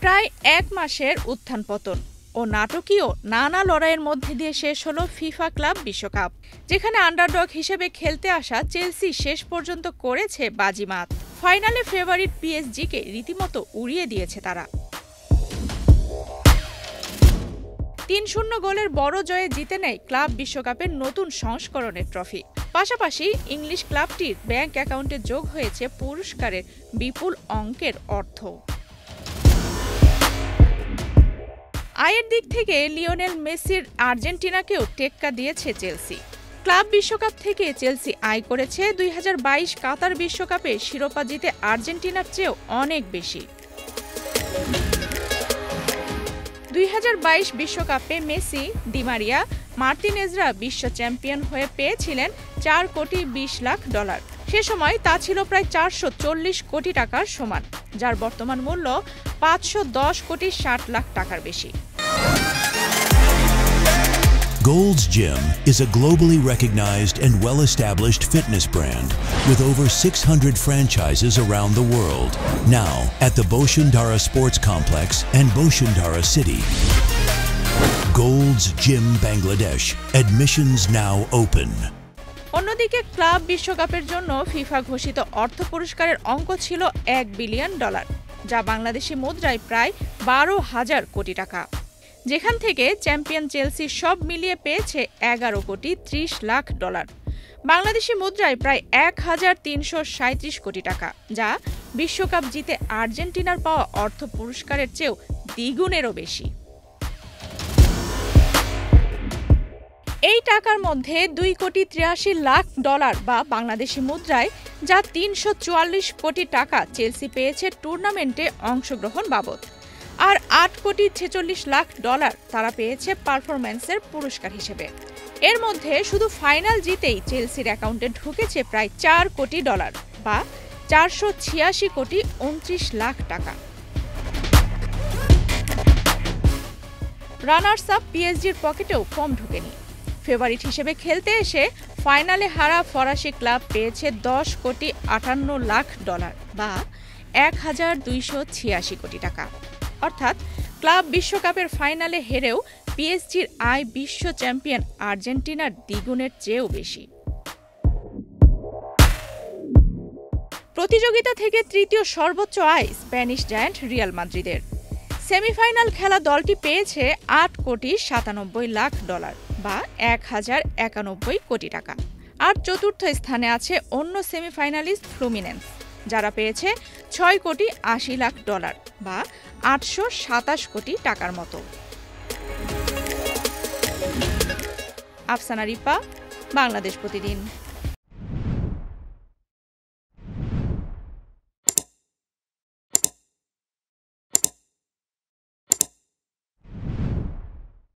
প্রায় এক মাসের উত্থান পতন ও নাটকীয় নানা লড়াইয়ের মধ্যে দিয়ে শেষ হলো ফিফা ক্লাব বিশ্বকাপ, যেখানে আন্ডারডগ হিসেবে খেলতে আসা চেলসি শেষ পর্যন্ত করেছে বাজিমাত। ফাইনালে ফেভারিট পিএসজিকে রীতিমতো উড়িয়ে দিয়েছে তারা। ৩-০ গোলের বড় জয়ে জিতে নেয় ক্লাব বিশ্বকাপের নতুন সংস্করণের ট্রফি। পাশাপাশি ইংলিশ ক্লাবটির ব্যাংক অ্যাকাউন্টে যোগ হয়েছে পুরস্কারের বিপুল অঙ্কের অর্থ। আয়ের দিক থেকে লিওনেল মেসির আর্জেন্টিনাকেও টেক্কা দিয়েছে চেলসি। ক্লাব বিশ্বকাপ থেকে চেলসি আয় করেছে ২০২২ কাতার বিশ্বকাপে শিরোপা জিতে আর্জেন্টিনার চেয়েও অনেক বেশি। ২০২২ বিশ্বকাপে মেসি, ডি মারিয়া, মার্তিনেজরা বিশ্ব চ্যাম্পিয়ন হয়ে পেয়েছিলেন $4 কোটি 20 লাখ। সে সময় তা ছিল প্রায় ৪৪০ কোটি টাকার সমান, যার বর্তমান মূল্য ৫১০ কোটি ৬০ লাখ টাকার বেশি। Gold's Gym is a globally recognized and well-established fitness brand with over 600 franchises around the world. Now at the Boshundara Sports Complex and Boshundara City. Gold's Gym Bangladesh. Admissions now open. অন্যদিকে club বিশ্বকাপের জন্য FIFA ঘোষিত অর্থ পুরস্কারের অঙ্ক ছিল $1 billion, যা বাংলাদেশি মুদ্রায় প্রায় ১২,০০০ কোটি টাকা, যেখান থেকে চ্যাম্পিয়ন চেলসি সব মিলিয়ে পেয়েছে $11 কোটি ৩০ লাখ। বাংলাদেশি মুদ্রায় প্রায় ১,৩৩৭ কোটি টাকা, যা বিশ্বকাপ জিতে আর্জেন্টিনার পাওয়া অর্থ পুরস্কারের চেয়েও দ্বিগুণেরও বেশি। এই টাকার মধ্যে $2 কোটি ৮৩ লাখ বা বাংলাদেশি মুদ্রায় যা ৩৪৪ কোটি টাকা চেলসি পেয়েছে টুর্নামেন্টে অংশগ্রহণ বাবদ, আর $8 কোটি ৪৬ লাখ তারা পেয়েছে পারফরম্যান্সের পুরস্কার হিসেবে। এর মধ্যে শুধু ফাইনাল জিতেই চেলসির অ্যাকাউন্টে ঢুকেছে প্রায় $4 কোটি বা ৪৮৬ কোটি ২৯ লাখ টাকা। রানার্স আপ পিএসজির পকেটেও কম ঢুকেনি। ফেভারিট হিসেবে খেলতে এসে ফাইনালে হারা ফরাসি ক্লাব পেয়েছে $10 কোটি ৫৮ লাখ বা ১,২৮৬ কোটি টাকা। অর্থাৎ ক্লাব বিশ্বকাপের ফাইনালে হেরেও পিএসজির আয় বিশ্ব চ্যাম্পিয়ন আর্জেন্টিনার দ্বিগুণের চেয়েও বেশি। প্রতিযোগিতা থেকে তৃতীয় সর্বোচ্চ আয় স্প্যানিশ জায়ান্ট রিয়াল মাদ্রিদের। সেমিফাইনাল খেলা দলটি পেয়েছে $8 কোটি ৯৭ লাখ বা ১,০৯১ কোটি টাকা। আর চতুর্থ স্থানে আছে অন্য সেমিফাইনালিস্ট ফ্লুমিনেন্স, যারা পেয়েছে $6 কোটি ৮০ লাখ বা ৮২৭ কোটি টাকার মতো। আফসানা রিপা, বাংলাদেশ প্রতিদিন।